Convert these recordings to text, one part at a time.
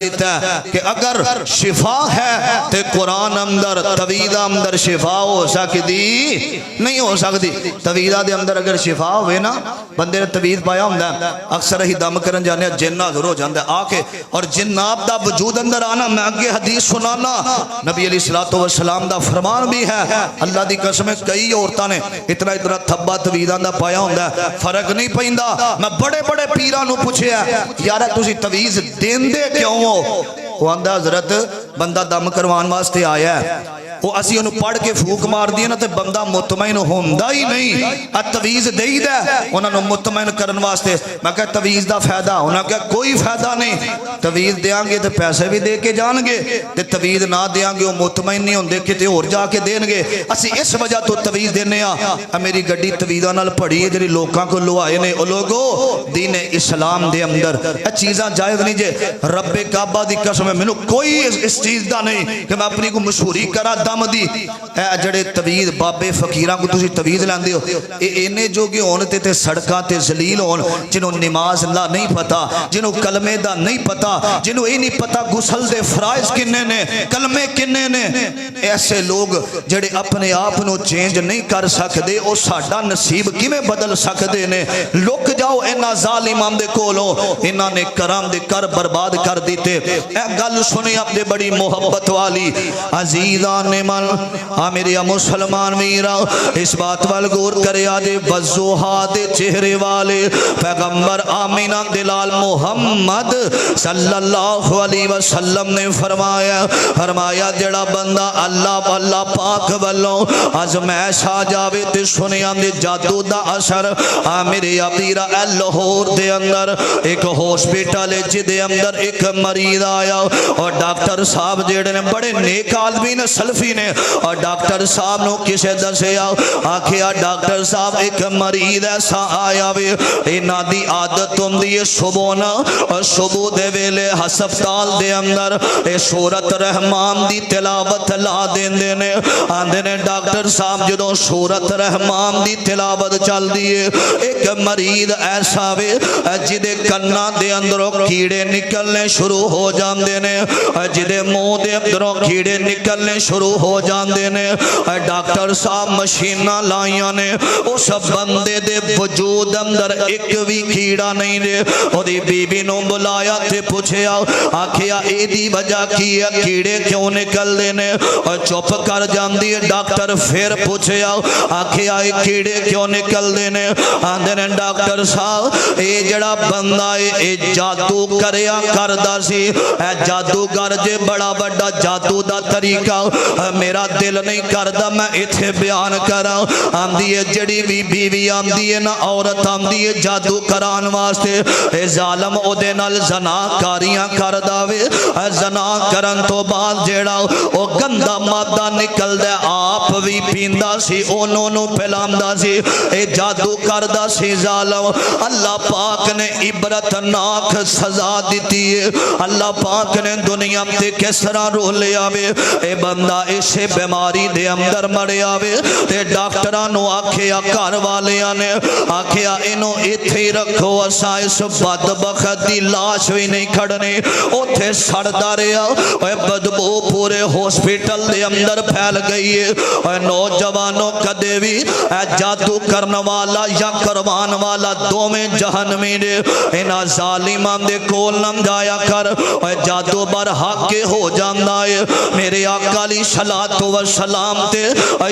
دیتا ہے کہ اگر شفا ہے تو قرآن اندر تویدہ اندر شفا ہو سکتی نہیں ہو سکتی. تویدہ دے اندر اگر شفا ہوئے نا بندے نے توید پایا ہوندہ ہے اکثر ہی دم کرن جانے جن حاضر ہو جاندہ ہے آکے اور جنات دا وجود اندر آنا. میں آگے حدیث سنانا نبی علیہ السلام دا فرمان بھی ہے اللہ دی قسم کئی عورتاں نے اتنا تھبا تویدہ دا پایا ہوندہ ہے فرق نہیں پہندہ. میں بڑے بڑے پیرانو پوچھے ہیں یارہ تُسی تویز دین دے کیوں وہ آندہ حضرت بندہ دم کروان واسطے آیا ہے وہ اسی انہوں پڑھ کے پھوک مار دیا نا تے بندہ مطمئن ہوندہ ہی نہیں. تویز دے دے انہوں نے مطمئن کرن واسطے. میں کہا تویز دا فائدہ انہوں نے کہا کوئی فائدہ نہیں. تویز دیاں گے تے پیسے بھی دے کے جان گے تے تویز نہ دیاں گے وہ مطمئن نہیں ہوندے کہ تے اور جا کے دین گے. اسی اس وجہ تو تویز دینے میری گڑی تویزہ نال پڑھی ہے جنہی لوکاں کو لوائے نے. لوگو دین اسلام دے اندر چیزاں جائز نہیں جے. رب کعبہ دی قسم میں کوئی اس چیز دا نہیں کہ میں اپنی کو مشہوری کرا دم دی. اے جڑے تویز بابے فقیران کو تسی تویز لیندے ہو اینے جو کہ ہونے تے سڑکاں تے ذلیل ہون جنہوں نماز اللہ نہیں پتا جنہوں کلمے دا نہیں پتا جنہوں یہ نہیں پتا غسل دے فرائض کنے نے کلمے کنے نے. ایسے لوگ جڑے اپنے آپ نو چینج نہیں کر سکدے او ساڈا نصیب کیویں بدل سکدے نے. لک جاؤ انہاں ظالماں دے کولوں انہاں نے کرام دے کر برباد کر دیتے. اے گل سنی اپنے بڑی محبت والی عزیزان من میرے مسلمان ویرا اس بات وال غور کرے آدے وضحا دے چہرے والے پیغمبر آمینہ دلال محمد صلی اللہ علیہ وسلم نے فرمایا جڑا بندہ اللہ پاک والوں ازمائش آ جاوے تے سنیا دے جادو دا اثر. میرے ابیرا اے لاہور دے اندر ایک ہاسپٹل ہے جدے اندر ایک مریض آیا اور ڈاکٹر صاحب جڑے نے بڑے نیک آدمی نے سلفی نے اور ڈاکٹر صاحب نو کسے دسے آکھیا ڈاکٹر صاحب ایک مریض ایسا آیا وے اینا دی عادت ہم دی صبحنا اور صبح دے ویلے ہسپتال دے اندر اے سورت رحمان دی تلاوت لا دین دینے آندے نے ڈاکٹر صاحب جدوں سورت رحمان دی تلاوت چل دیئے ایک مریض ایسا وے جدے کنہ دے اندروں کیڑے نکلنے شروع ہو جان دینے جدے منہ دے اندروں کیڑے نکلنے شروع ہو جان دینے. ڈاکٹر صاحب مشینہ لائیاں نے اس بندے دے وجود اندر ایک بھی کیڑا نہیں دے. او دی بی بی نو بلایا تے پوچھے آکھیا اے دی وجہ کی ہے کیڑے کیوں نکل دینے اور چپ کر جان دی. ڈاکٹر پھر پوچھے آکھیا اے کیڑے کیوں نکل دینے آندے نے ڈاکٹر صاحب اے جڑا بندہ اے جادو کریا کردہ سی اے جادو گر جے بڑا بڑا جادو دا طریقہ میرا دل نہیں کردہ میں اتھے بیان کرا. آمدی ہے جڑی بھی بیوی آمدی ہے نا عورت آمدی ہے جادو کران واسطے اے ظالم او دے نال زنا کاریاں کردہ وے زنا کرن تو بعد جڑا او گندہ مادہ نکل دے آپ بھی پیندہ سی انہوں نو پھلامدہ سی اے جادو کردہ سی ظالم. اللہ پاک نے عبرتناک سزا دیتی ہے. اللہ پاک نے دنیا تے کس طرح رو لے آوے اے بندہ اسے بیماری دے اندر مرے آوے تے ڈاکٹرانو آکھیا کار والیاں نے آکھیا انہوں اتھے رکھو اسا اس بدبخت دی لاش بھی نہیں کھڑنے اتھے سڑدا رہا اے بدبو پورے ہاسپٹل دے اندر پھیل گئی ہے. اے نوجوانوں کدے بھی اے جادو کرن والا یا کروان والا دو میں جہنمی دے انہا ظالمان دے کول نم جایا کر اے جادو بر حق کے ہو جاندہ ہے. میرے آقا علیہ السلام تے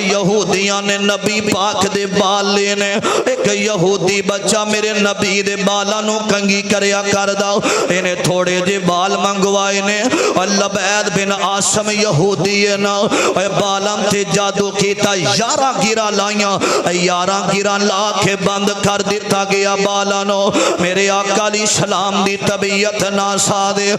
یہودیاں نے نبی پاک دے بال لینے ایک یہودی بچہ میرے نبی دے بالانوں کنگی کریا کردہ انہیں تھوڑے جے بال منگوائے نے اور لبید بن آسم یہودی ہے نا بالام تے جادو کیتا 11 گرہ لائیاں 11 گرہ لا کے بند کر دیتا گیا بالانوں. میرے آقا علیہ السلام دی طبیعت ناسا دے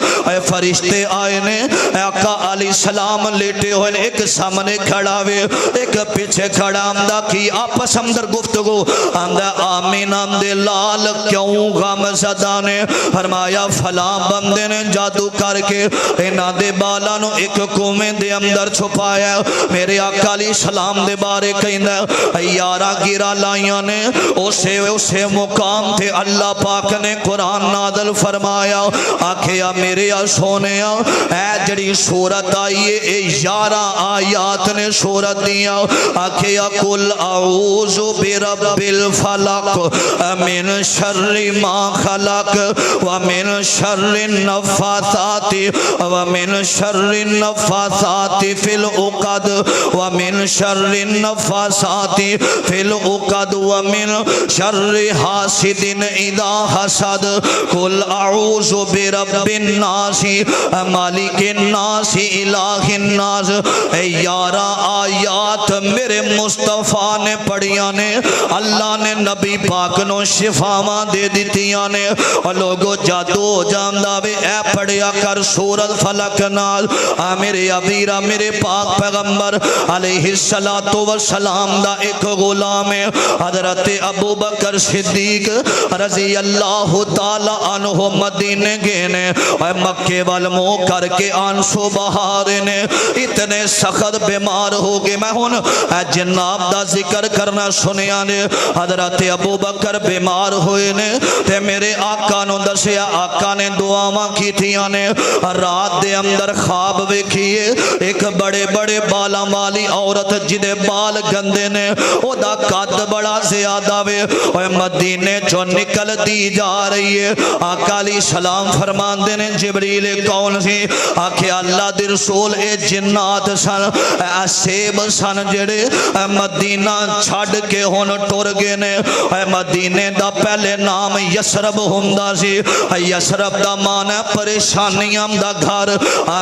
فرشتے آئے نے آقا علیہ السلام لیٹے ہوئے ایک سامنے کھڑا وے ایک پیچھے کھڑا آمدہ کی آپس اندر گفتگو آمدہ آمین آمدے لال کیوں غم زدہ نے فرمایا فلاں بندے نے جادو کر کے اینا دے بالا نو ایک کومیں دے اندر چھپایا میرے آقا علیہ السلام دے بارے کہندہ یارہ گرا لائیاں نے اسے مقام تھے اللہ پاک نے قرآن نازل فرمایا آکھیا میرے سونیا اے جڑی سورت آئیے اے 11 آیات نے سورت دیا آکھیا کل اعوذ برب الفلق من شر ما خلق ومن شر النفاثات ومن شر النفاثات فی العقد ومن شر النفاثات فی العقد ومن شر حاسد اذا حسد قل اعوذ برب الناس مالک الناس الہ الناس 11 آیات میرے مصطفیٰ نے پڑھیاں نے اللہ نے نبی پاک نو شفاواں دے دیتیاں نے اور لوگو جادو جاندہ وے اے پڑھیا کر سورت فلک نال میرے ابیرہ میرے پاک پیغمبر علیہ السلام دا ایک غلام ہے حضرت ابو بکر صدیق رضی اللہ تعالی عنہ مدینے گینے اور مکے والمو کر کے آنسو بہارے نے اتنے سخت بیمار ہو گئے میں ہوں جناب دا ذکر کرنا سنیا نے حضرت ابو بکر بیمار ہوئے نے تے میرے آقا نو دسیا آقا نے دعاواں کی تھیاں نے رات دے اندر خواب ویکھیے ایک بڑے بڑے بالا والی عورت جدے بال گندے نے او دا قد بڑا زیادہ وے اور مدینے جو نکل دی جا رہی ہے آقا علیہ السلام فرمان دینے جبریل کون سی آکھے اللہ دی رسول اے جنات سن اے سیب سن جڑے مدینہ چھڑ کے ہون ٹور گے نے مدینے دا پہلے نام یسرب ہندہ سی یسرب دا مانا پریشانیاں دا گھر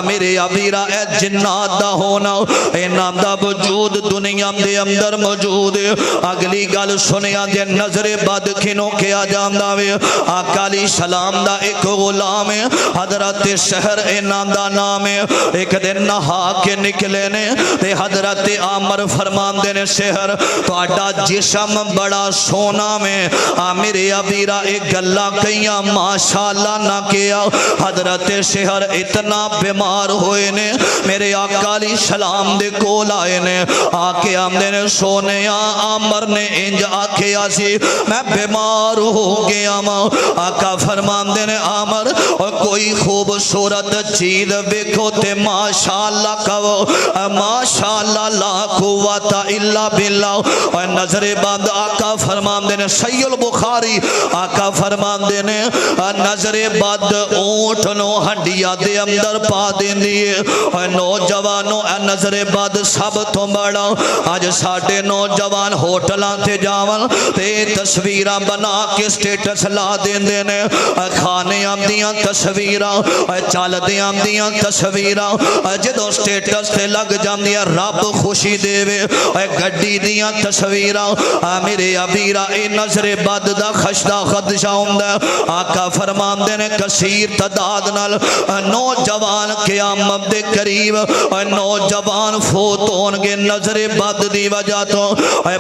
میرے ابیرہ اے جنات دا ہونا اے نام دا وجود دنیا دے اندر موجود اگلی گل سنیا جے نظر بد کھنوں کیا جاندہ وے آقا علیہ السلام دا ایک غلام ہے حضرت شہر اے نام دا نام ہے ایک دن نہا کے نکلے نے تے حضرت عامر فرمان دینے شہر تو اڈا جسم بڑا سونا میں میرے ابیرہ ایک گلہ کئیاں ماشاءاللہ نہ کیا حضرت شہر اتنا بیمار ہوئے نے میرے آقا علیہ السلام دے کول آئے نے آکے آمدے نے سونے عامر نے انج آکے آسی میں بیمار ہو گیا ماں آقا فرمان دینے عامر اور کوئی خوبصورت چیز بکھو تے ماشاءاللہ کہو ماشاءاللہ لا قوت الا باللہ اور نظر بند آقا فرمان دینے صحیح البخاری آقا فرمان دینے نظر بند اونٹ نو ہنڈیا دے اندر پا دین دیئے اور نوجوانوں نظر بند سب تو بڑا آج ساڑھے نوجوان ہوٹلان تے جاون تے تصویرہ بنا کے سٹیٹس لا دین دینے کھانے آمدیاں تصویرہ چال دے آمدیاں تصویرہ جدو سٹیٹس تے لگ جام دیا رب خوشی دے وے گھڑی دیاں تصویرہ میرے ابیرہ اے نظر بد دا خشدہ خدشہ ہوندہ آقا فرمان دینے کثیر تعداد نال نوجوان قیامت دے قریب نوجوان فوت ہونگے نظر بد دی وجہ تو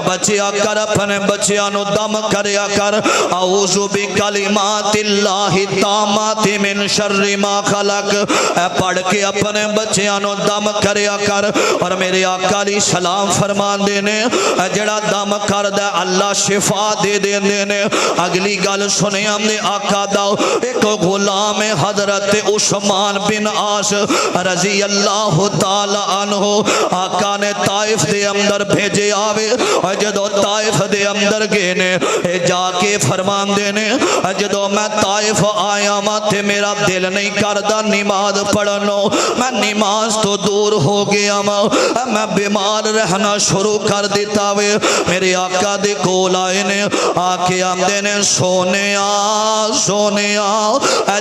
بچیا کر اپنے بچیا نو دم کریا کر اعوذ بکلمات اللہ تامات من شر ما خلق پڑھ کے اپنے بچیا نو دم کریا کر اور میرے آقا علیہ السلام فرمان دینے جڑا دم کر دے اللہ شفا دے دینے اگلی گل سنے ہم نے آقا داؤ ایک غلام حضرت عثمان بن عاص رضی اللہ تعالی عنہ آقا نے طائف دے اندر بھیجے آوے جدو طائف دے اندر گینے جا کے فرمان دینے جدو میں طائف آیا ماں تے میرا دل نہیں کردہ نماز پڑھنو میں نماز تو دور ہو گیا ماں میں بیمار رہنا شروع کر دیتا وے میرے آقا دے کول آئے نے آکے آمدے نے سونے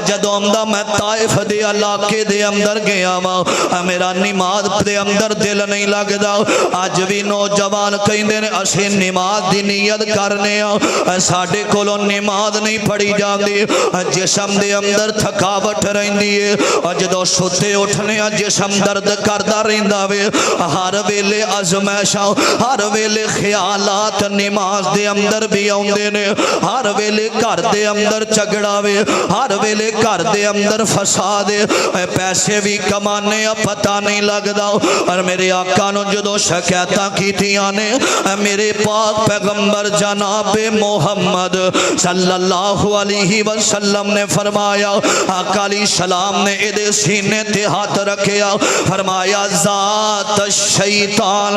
جدو آمدہ میں طائف دے علاقے دے اندر گیا ماں میرا نماز دے اندر دل نہیں لگ دا آج بھی نوجوان کہیں دے اسے نماز دی نیت کرنے ساڑھے کولوں نماز نہیں پڑھی جان دی جسم دے اندر تھکاوٹ رہن دی جدو ستے اٹھنے جسم درد کردہ رہندا وے ہر ویلے ازمائشاں ہر ویلے خیالات نماز دے اندر بھی آوندے نے ہر ویلے گھر دے اندر جھگڑا وے ہر ویلے گھر دے اندر فساد ہے پیسے بھی کمانے پتہ نہیں لگدا اور میرے آقا نو جدوں شکایتاں کیتیاں نے میرے پاک پیغمبر جناب محمد صلی اللہ علیہ وسلم نے فرمایا آقا علیہ السلام نے ادھے سینے تے ہاتھ رکھیا فرمایا ذات الشیطان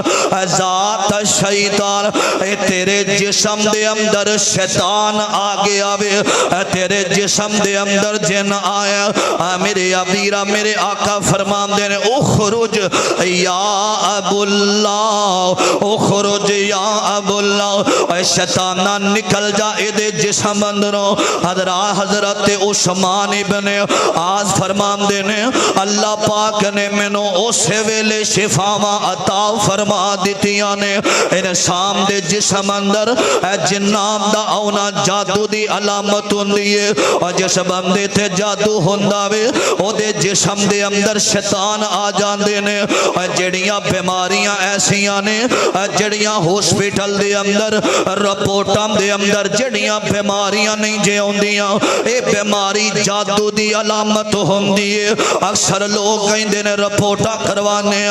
اے تیرے جسم دے اندر شیطان آگیا وے تیرے جسم دے اندر جن آیا میرے ابیرہ میرے آقا فرمان دے نے اخرج یا ابو اللہ اخرج یا ابو اللہ اے شیطانہ نکل جا ادھے جسم اندروں حضرت عثمان ابن آز فرمان دے نے اللہ پاک نے منو اسے ویلے شفاواں عطا فرما دیتیاں نے انسان دے جسم اندر جنام دا اونا جادو دی علامت ہوندی ہے اور جس بندے تے جادو ہوندا وے او دے جسم دے اندر شیطان آ جاندے نے اور جڑیاں بیماریاں ایسیاں نے جڑیاں ہاسپٹل دے اندر رپورٹاں دے اندر جڑیاں بیماریاں نہیں جے ہوندیاں اے بیماری جادو دی علامت ہوندی ہے اکثر لوگ کہندے نے رپورٹاں کروانے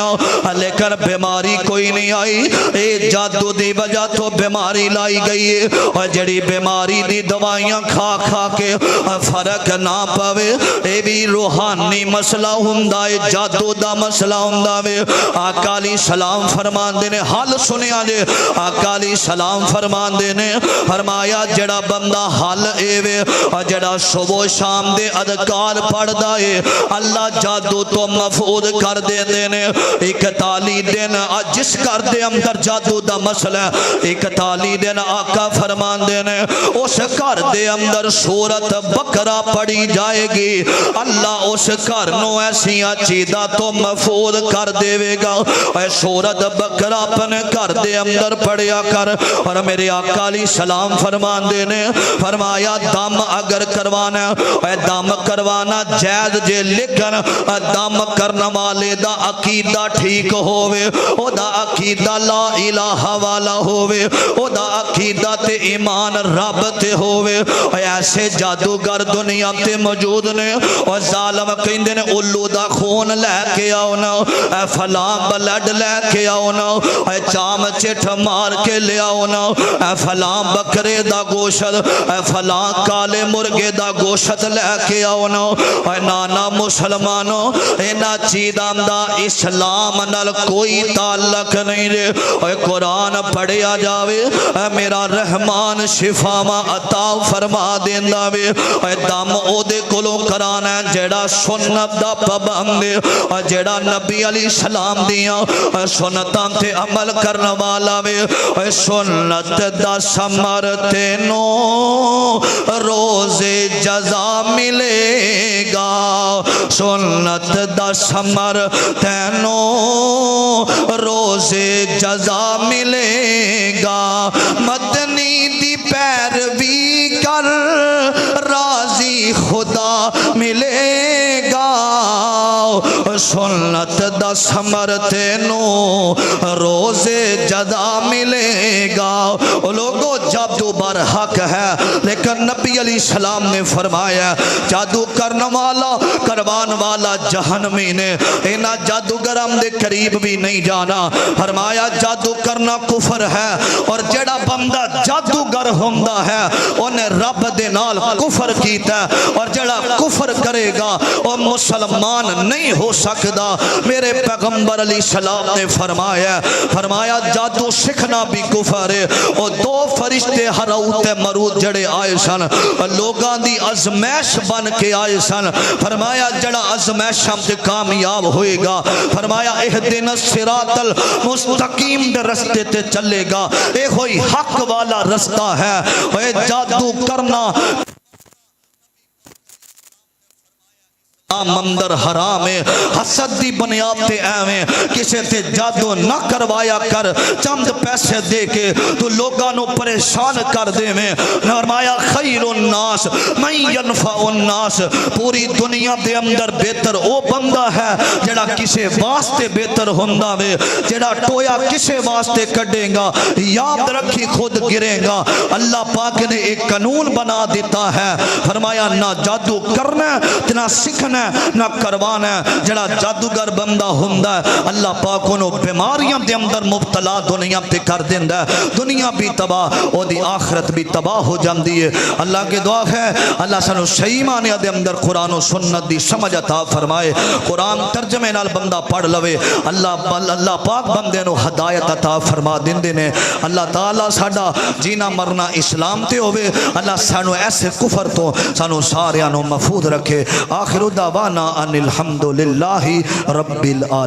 لیکن بیماری کوئی نہیں آئی اے جادو دی وجہ تو بیماری لائی گئی ہے اور جڑی بیماری دی دوائیاں کھا کھا کے فرق نہ پاوے اے بھی روحانی مسئلہ ہوندا ہے جادو دا مسئلہ ہوندا ہے آقا علیہ السلام فرمان دے نے حل سنیا جے آقا علیہ السلام فرمان دے نے فرمایا جڑا بندہ حل اے وے اور جڑا صبح شام دے اذکار پڑھدا ہے اللہ جادو تو محفوظ کر دے نے 41 دن جس کر دے اندر جادو دا مسئلہ 41 دن آقا فرمان دے نے اس کر دے اندر سورت بقرہ پڑھی جائے گی اللہ اس کر نو ایسیاں چیزاں تو محفوظ کر دے گا اے سورت بقرہ اپنے کر دے اندر پڑھیا کر اور میرے آقا علیہ السلام فرمان دے نے فرمایا دم اگر کروانا اے دم کروانا جائز جے لیکن دم کرنا والے دا عقیدہ ٹھیک ہووے او دا عقیدہ لا الہ والا ہووے او دا عقیدہ تے ایمان رب تے ہووے ایسے جادوگر دنیا تے موجود نے اور ظالم کہندے نے الو دا خون لے کے آونا اے فلاں بلڈ لے کے آونا اے چام چٹ مار کے لے آونا اے فلاں بکرے دا گوشت اے فلاں کالے مرگے دا گوشت لے کے آونا اے نانا مسلمانوں اینا چیدان دا اسلام نال کوئی تعلق نہیں رہے اے قرآن پڑھیا جاوے اے میرا رحمان شفاواں عطا فرما دیندا وے اے دم او دے کولوں کرانا جیڑا سنت دا پابند اے جیڑا نبی علیہ السلام دیاں سنتاں تے عمل کرنا والا وے اے سنت دا ثمر تینوں روز جزا ملے گا سنت دا ثمر تینوں روز جزا ملے گا مدنی دی پیروی کر راضی خدا ملے گا سنت دا ثمر تینوں روز جزا ملے گا لوگوں جادو برحق ہے لیکن نبی علیہ السلام نے فرمایا جادو کرنے والا کروان والا جہنمی نے اینا جادوگرام دے قریب بھی نہیں جانا فرمایا جادو کرنا کفر ہے اور جڑا بندہ جادوگر ہوندا ہے انہیں رب دے نال کفر کیتا ہے اور جڑا کفر کرے گا وہ مسلمان نہیں ہو سکتا میرے پیغمبر علیہ السلام نے فرمایا جادو سکھنا بھی کفر ہے اور 2 فرشتے ہراؤت مرود جڑے آئے سن لوگاں دی ازمائش بن کے آئے سن فرمایا جڑا ازمائشاں تے کامیاب ہوئے گا فرمایا اہدنا الصراط المستقیم دے رستے تے چلے گا اے کوئی حق والا رستہ ہے اے جادو کرنا کلام اندر حرام ہے حسد دی بنیاد تے ایویں کسے تے جادو نہ کروایا کر چند پیسے دے کے تو لوگاں نو پریشان کر دے میں فرمایا خیر الناس من ينفع الناس پوری دنیا دے اندر بہتر او بندہ ہے جڑا کسے واسطے بہتر ہوندا وے جڑا ٹویا کسے واسطے کڈے گا یاد رکھی خود گرے گا اللہ پاک نے ایک قانون بنا دیتا ہے فرمایا نہ جادو کرنا نہ سیکھنا نہ کروانا جڑا جادوگر بندہ ہوندا ہے اللہ پاک انہوں بیماریاں دے اندر مبتلا دنیا تے کر دیندا ہے دنیا بھی تباہ او دی آخرت بھی تباہ ہو جاندی ہے اللہ کی دعا ہے اللہ سانو صحیح معنی دے اندر قرآن و سنت دی سمجھ عطا فرمائے قرآن ترجمے نال بندہ پڑھ لوے اللہ پاک بندے نو ہدایت عطا فرما دیندے نے اللہ تعالی ساڈا جینا مرنا اسلام تے ہوے اللہ سانو ایسے کفر تو سانو ساریاں نو محفوظ رکھے آخر دعوانا ان الحمدللہ رب العالمین